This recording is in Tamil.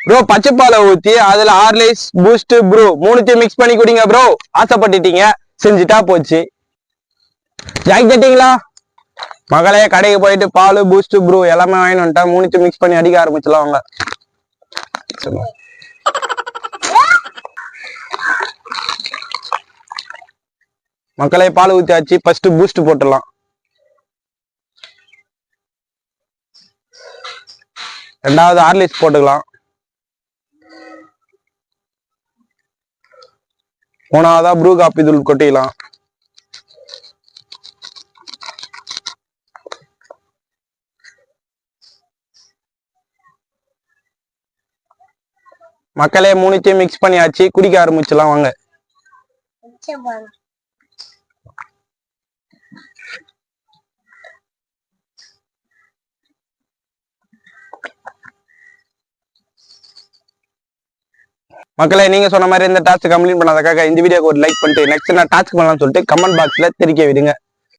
ப்ரோ பச்சை பாலை ஊத்தி அதுல ஹார்லிக்ஸ் பூஸ்ட் ப்ரோ மூணுத்தையும் மிக்ஸ் பண்ணி குடிங்க ப்ரோ. ஆசைப்பட்டுட்டீங்க, செஞ்சுட்டா போச்சு. ஜாக் தட்டிங்களா மகளே? கடைக்கு போயிட்டு பால் பூஸ்ட் ப்ரோ எல்லாமே வாங்கிட்டு வந்துட்டேன். மூணுத்தையும் மிக்ஸ் பண்ணி அடிக்க ஆரம்பிச்சலாம் அவங்க. மக்களே பால் ஊத்தியாச்சு. ஃபர்ஸ்ட் பூஸ்ட் போட்டுடலாம். ரெண்டாவது ஹார்லிக்ஸ் போட்டுக்கலாம். மூணாவதா ப்ரூ காப்பி தூள் கொட்டிக்கலாம். மக்களே மூணுத்தையும் மிக்ஸ் பண்ணியாச்சு, குடிக்க ஆரம்பிச்சலாம் வாங்க. மக்களே நீங்க சொன்ன மாதிரி இந்த டாஸ்க் கம்ப்ளீட் பண்ணாதக்காக இந்த வீடியோக்கு ஒரு லைக் பண்ணிட்டு நெக்ஸ்ட் நான் டாஸ்க் பண்ணலாம்னு சொல்லிட்டு கமெண்ட் பாக்ஸ்ல தெரிவிக்க விடுங்க.